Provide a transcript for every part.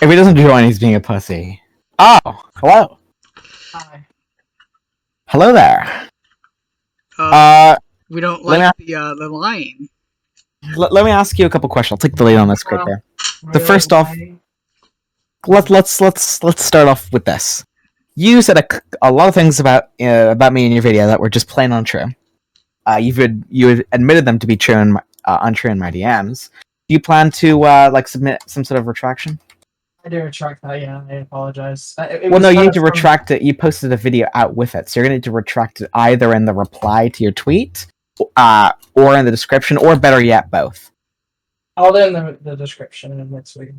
If he doesn't join, he's being a pussy. Oh, hello. Hi. Hello there. We don't let like the line. Let me ask you a couple questions. I'll take the lead on this, Creeper. The first off, let's start off with this. You said a lot of things about me in your video that were just plain untrue. You admitted them to be true and untrue in my DMs. Do you plan to submit some sort of retraction? I did retract that. Yeah, I apologize. Well, no, you need to retract it. You posted a video out with it, so you're gonna need to retract it either in the reply to your tweet, or in the description, or better yet, both. I'll do in the description and next week.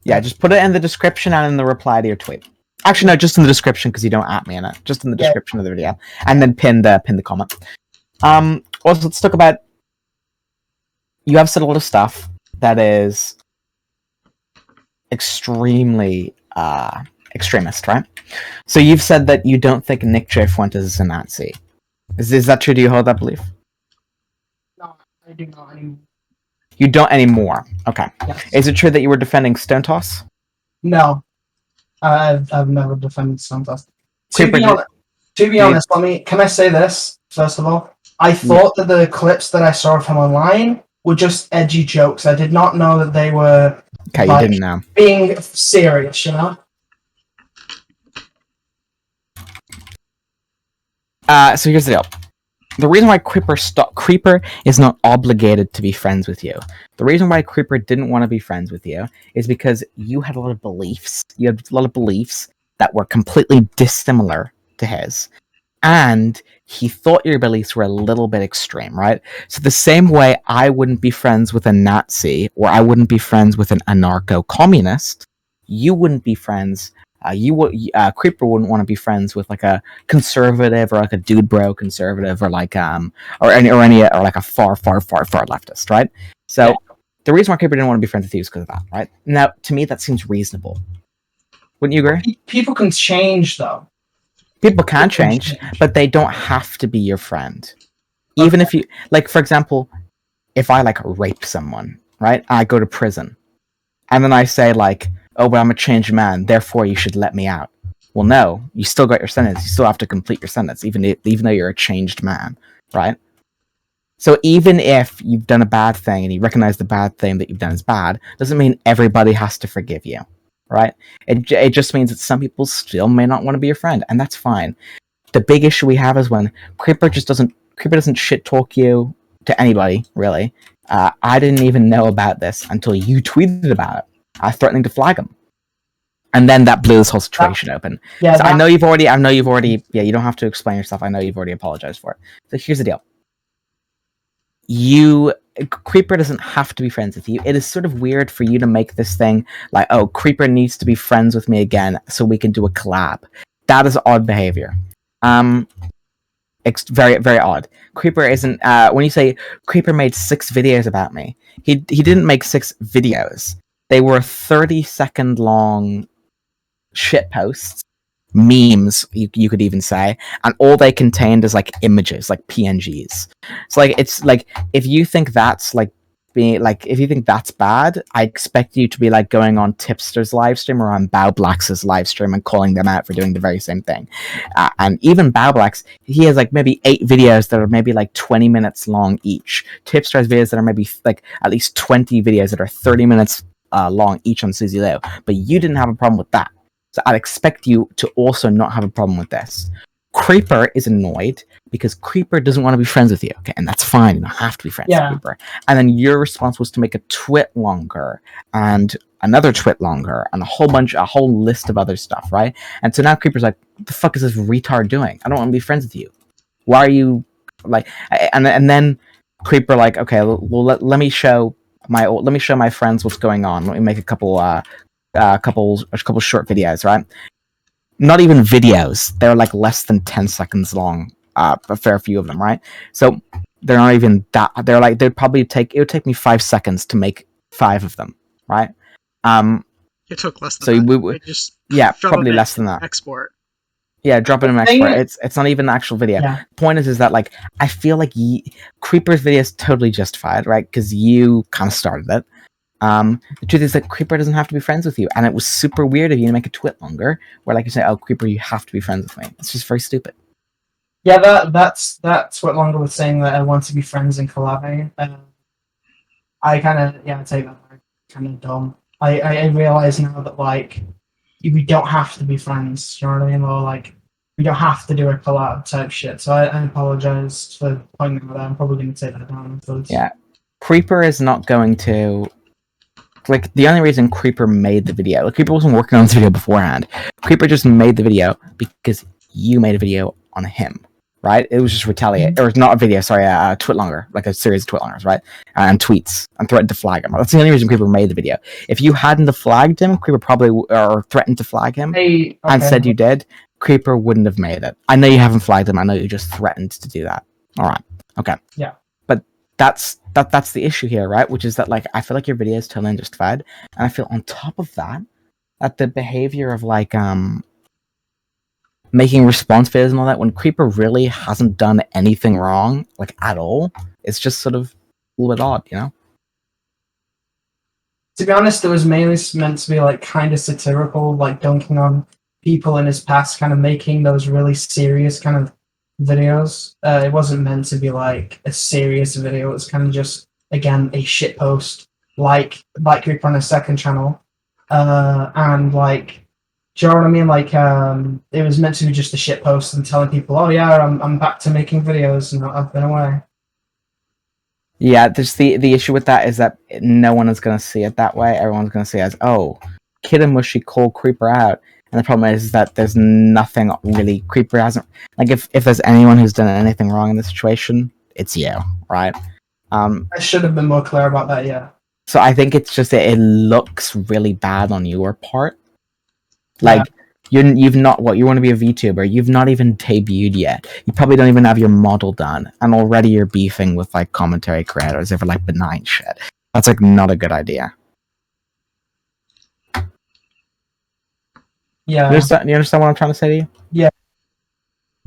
Yeah, just put it in the description and in the reply to your tweet. Actually, no, just in the description because you don't at me in it. Just in the description of the video, and then pin the comment. Also, let's talk about. You have said a lot of stuff that is extremely extremist, right? So you've said that you don't think Nick J. Fuentes is a Nazi. Is that true? Do you hold that belief? No, I do not anymore. You don't anymore. Okay. Yes. Is it true that you were defending Stone Toss? No, I've never defended Stone Toss. To be honest, can I say this first of all? I thought that the clips that I saw of him online were just edgy jokes. I did not know that they were you didn't know. Being serious, you know? So here's the deal. The reason why Creeper is not obligated to be friends with you. The reason why Creeper didn't want to be friends with you is because you had a lot of beliefs. You had a lot of beliefs that were completely dissimilar to his. And he thought your beliefs were a little bit extreme, right? So the same way I wouldn't be friends with a Nazi, or I wouldn't be friends with an anarcho-communist, you wouldn't be friends. Creeper wouldn't want to be friends with like a conservative or like a dude bro conservative or like or any like a far leftist, right? So the reason why Creeper didn't want to be friends with you is because of that, right? Now, to me, that seems reasonable. Wouldn't you agree? People can change, though. People can change, but they don't have to be your friend. Even if you, like, for example, if I, like, rape someone, right? I go to prison. And then I say, like, oh, but I'm a changed man, therefore you should let me out. Well, no. You still got your sentence. You still have to complete your sentence, even though you're a changed man, right? So even if you've done a bad thing and you recognize the bad thing that you've done is bad, doesn't mean everybody has to forgive you. Right? It just means that some people still may not want to be your friend, and that's fine. The big issue we have is when Creeper doesn't shit talk you to anybody, really. I didn't even know about this until you tweeted about it, threatening to flag him. And then that blew this whole situation open. Yeah, so I know you've already you don't have to explain yourself. I know you've already apologized for it. So here's the deal. Creeper doesn't have to be friends with you. It is sort of weird for you to make this thing like, oh, Creeper needs to be friends with me again so we can do a collab. That is odd behavior. It's very, very odd. Creeper isn't, when you say Creeper made 6 videos about me, he didn't make 6 videos. They were 30-second long shit posts, memes, you could even say, and all they contained is like images, like PNGs. So like it's like if you think that's like being like if you think that's bad, I expect you to be like going on Tipster's live stream or on Bowblax's live stream and calling them out for doing the very same thing. And even Bowblax, he has like maybe 8 videos that are maybe like 20 minutes long each. Tipster has videos that are maybe like at least 20 videos that are 30 minutes long each on Suzy Lou. But you didn't have a problem with that. So I'd expect you to also not have a problem with this. Creeper is annoyed because Creeper doesn't want to be friends with you, okay? And that's fine. You don't have to be friends with Creeper. And then your response was to make a twit longer and another twit longer and a whole list of other stuff, right? And so now Creeper's like, what the fuck is this retard doing? I don't want to be friends with you. Why are you like? And then Creeper like, okay, well let me show my friends what's going on. Let me make a couple short videos, right? Not even videos. They're like less than 10 seconds long. A fair few of them, right? So they're not even that. They're like it would take me 5 seconds to make 5 of them, right? It took less than that. Probably less than that. Export. Yeah, drop it in export. It's not even an actual video. Yeah. Point is that like I feel like Creeper's video is totally justified, right? Because you kind of started it. The truth is that Creeper doesn't have to be friends with you, and it was super weird of you to make a twit longer, where like you say, "Oh, Creeper, you have to be friends with me." It's just very stupid. Yeah, that's what Longer was saying, that I want to be friends and collabing. I kind of take that kind of dumb. I realize now that like we don't have to be friends. You know what I mean? Or like we don't have to do a collab type shit. So I apologize for pointing that out. I'm probably going to take that down afterwards. Yeah, Creeper is not going to. Like, the only reason Creeper made the video, like, Creeper wasn't working on this video beforehand. Creeper just made the video because you made a video on him, right? It was just retaliate, or not a video, sorry, a twitlonger, like a series of twitlongers, right? And tweets, and threatened to flag him. That's the only reason Creeper made the video. If you hadn't flagged him, Creeper probably, or threatened to flag him, and said you did, Creeper wouldn't have made it. I know you haven't flagged him, I know you just threatened to do that. Alright, okay. Yeah. But that's the issue here, right? Which is that, like, I feel like your videos totally just fed, and I feel on top of that the behavior of like making response videos and all that, when Creeper really hasn't done anything wrong, like, at all, it's just sort of a little bit odd, you know? To be honest, it was mainly meant to be like kind of satirical, like dunking on people in his past, kind of making those really serious kind of videos. It wasn't meant to be like a serious video. It was kind of just, again, a shit post, like Creeper on his second channel, and like, do you know what I mean? Like, it was meant to be just a shit post and telling people, "Oh yeah, I'm back to making videos and I've been away." Yeah, there's the issue with that is that no one is going to see it that way. Everyone's going to see it as, oh, Kid and Mushy called Creeper out. And the problem is that there's nothing really. Creeper hasn't, like, if there's anyone who's done anything wrong in this situation, it's you, right? I should have been more clear about that, yeah. So I think it's just that it looks really bad on your part. Like, you've not, you want to be a VTuber, you've not even debuted yet. You probably don't even have your model done, and already you're beefing with, like, commentary creators over, like, benign shit. That's, like, not a good idea. Yeah. You understand what I'm trying to say to you? Yeah.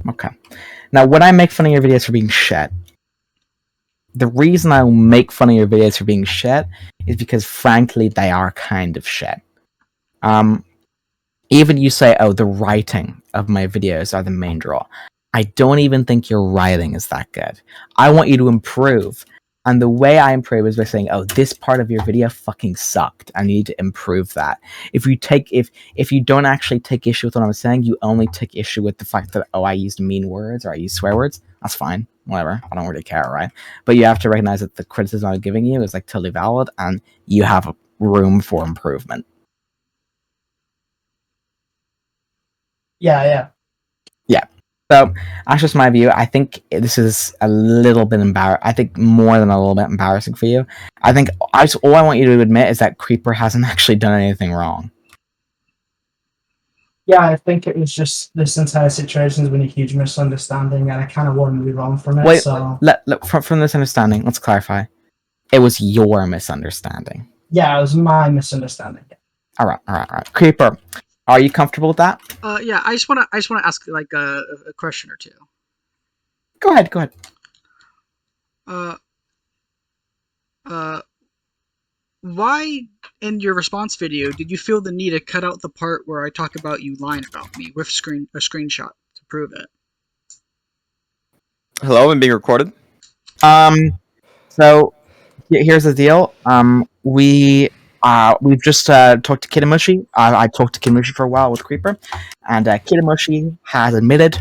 Okay. Now, when I make fun of your videos for being shit, the reason I make fun of your videos for being shit is because, frankly, they are kind of shit. Even you say, oh, the writing of my videos are the main draw. I don't even think your writing is that good. I want you to improve. And the way I improve is by saying, oh, this part of your video fucking sucked. I need to improve that. If you don't actually take issue with what I'm saying, you only take issue with the fact that, oh, I used mean words or I used swear words, that's fine. Whatever. I don't really care, right? But you have to recognize that the criticism I'm giving you is, like, totally valid, and you have room for improvement. Yeah. So that's just my view. I think this is a little bit I think more than a little bit embarrassing for you. I think all I want you to admit is that Creeper hasn't actually done anything wrong. Yeah, I think it was just this entire situation has been a huge misunderstanding, and I kind of want to move on from it. Wait, so look, from this understanding, let's clarify. It was your misunderstanding. Yeah, it was my misunderstanding. All right. Creeper, are you comfortable with that? Yeah. I just wanna ask, like, a question or two. Go ahead. Why in your response video did you feel the need to cut out the part where I talk about you lying about me with a screenshot to prove it? Hello, I'm being recorded. So here's the deal. We've just talked to Kid and Mushy. I talked to Kid and Mushy for a while with Creeper, and Kid and Mushy has admitted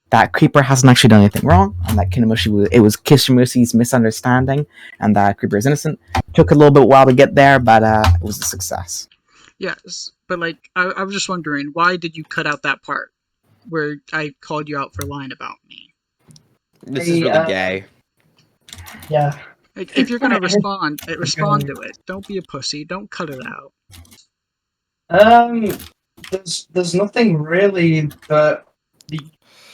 that Creeper hasn't actually done anything wrong, and that Kid and Mushy it was Kid and Mushy's misunderstanding, and that Creeper is innocent. Took a little bit while to get there, but it was a success. Yes, but, like, I was just wondering, why did you cut out that part where I called you out for lying about me? This is really gay. Yeah. Like, if you're gonna respond to it. Don't be a pussy. Don't cut it out. There's nothing really that you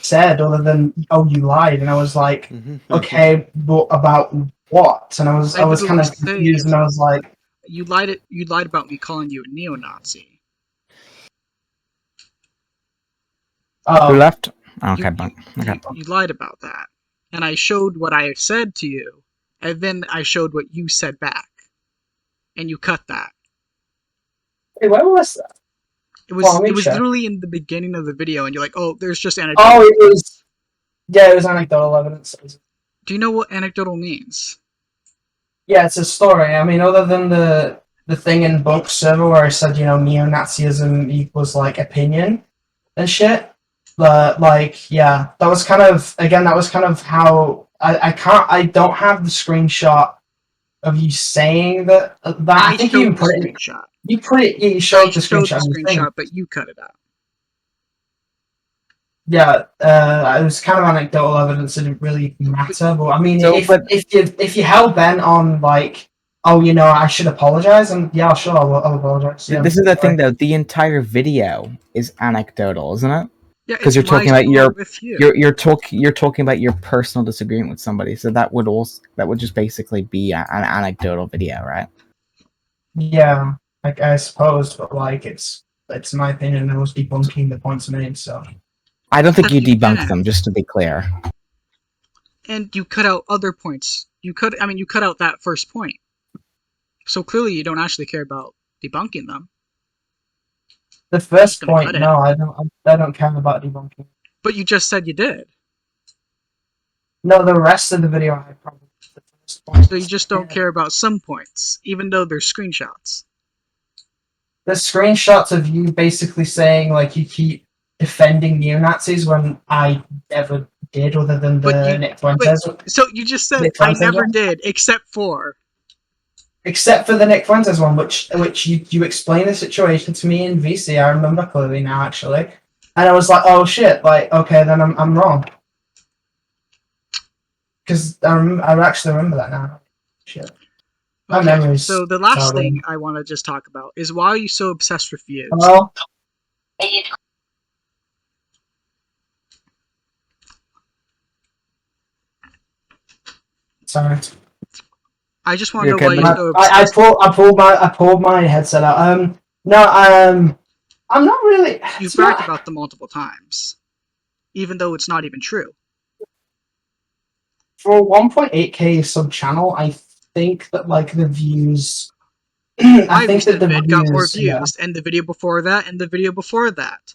said other than, oh, you lied, and I was like, okay, but about what? And I was kind of confused, and I was like, you lied about me calling you a neo-Nazi. Who left? Okay, you lied about that, and I showed what I said to you, and then I showed what you said back. and you cut that. Hey, where was that? It was Well, let me check. literally in the beginning of the video, and you're like, "Oh, there's just anecdotal." Oh, it was. Yeah, it was anecdotal evidence. Do you know what anecdotal means? Yeah, it's a story. I mean, other than the thing in book server where I said, you know, neo-Nazism equals like opinion and shit. But like, yeah, that was kind of how I don't have the screenshot of you saying that. I think you showed put the it. screenshot. You put it. You I showed the showed screenshot. the on the thing. screenshot, but you cut it out. Yeah, it was kind of anecdotal evidence. It didn't really matter. But I mean, So, if you hell bent on like, oh, you know, I should apologize, and yeah, sure, I'll apologize. Yeah, this is the thing, though. The entire video is anecdotal, isn't it? Yeah, Because it's you're talking my about story with you. you're talking about your personal disagreement with somebody. So that would just basically be an anecdotal video, right? Yeah, like I suppose, but like it's my opinion, and I was debunking the points made. So I don't think you You debunked didn't. them, just to be clear. And you cut out other points. You cut out that first point. So clearly you don't actually care about debunking them. the first gonna point, cut it. no, I don't care about debunking. But you just said you did. No, the rest of the video, I probably the first point. So you just don't care about some points, even though they're screenshots. The screenshots of you basically saying like you keep defending neo-Nazis when I never did, other than the Nick Fuentes. So you just said Nick I Fuentes never one? did, except for. Except for the Nick Fuentes one, which you explained the situation to me in VC. I remember clearly now, actually, and I was like, "Oh shit!" Like, okay, then I'm wrong, because I actually remember that now. Shit, my Okay, memory's so the last terrible. thing I want to just talk about is why are you so obsessed with views? Hello. Sorry. I just want to You're know why okay, you're so obsessed. I pulled my headset out. No, I'm not really. You've it's bragged not- about them multiple times, even though it's not even true. For a 1.8K sub channel, I think that like the views. I My think that recent the vid got more views, yeah. views, and the video before that, and the video before that.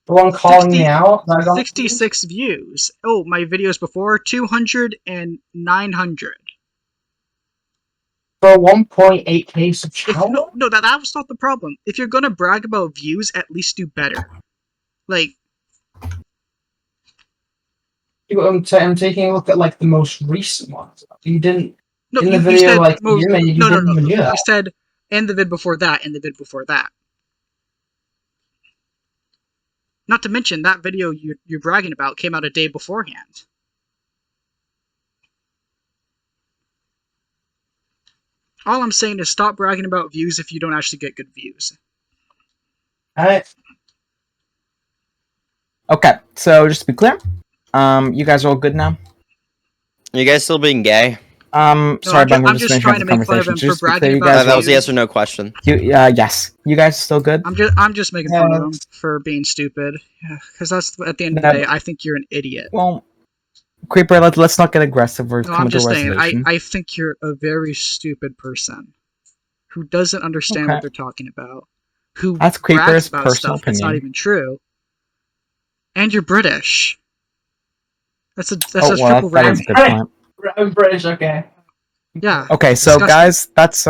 The one calling 60 me out. That got 66 views. Oh, my videos before 200 and 900. for a 1.8K sub If, channel. no, that was not the problem. If you're gonna brag about views, at least do better. Like, I'm taking a look at like the most recent ones. You didn't no, in you, the you video said like most, you made. You no, didn't even do that. You said and the vid before that, and the vid before that. Not to mention that video you're bragging about came out a day beforehand. All I'm saying is stop bragging about views if you don't actually get good views. Alright. Okay, so just to be clear, you guys are all good now. You guys still being gay? Sorry, but I'm just trying to make fun of him for bragging you about guys, That was a views. yes or no question. yes, you guys still good? I'm just making fun of him for being stupid. Because that's at the end of the day, I think you're an idiot. Well, Creeper, let's not get aggressive. We're No, coming I'm to a just saying, resolution. I think you're a very stupid person who doesn't understand Okay. what they're talking about. Who That's brags Creeper's about personal stuff that's not opinion. even true. And you're British. That's a Oh, triple well, that is a whammy. good point. I'm British, okay. Yeah. Okay, so Disgusting. guys, that's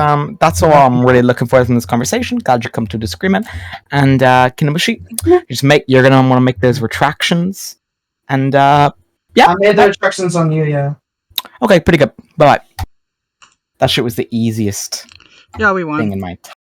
all I'm really looking for from this conversation. Glad you come to a disagreement. And Kinabushi, you're gonna want to make those retractions. And yeah, I made the retractions on you, yeah. okay, pretty good. Bye bye. That shit was the easiest Yeah, we won. thing in my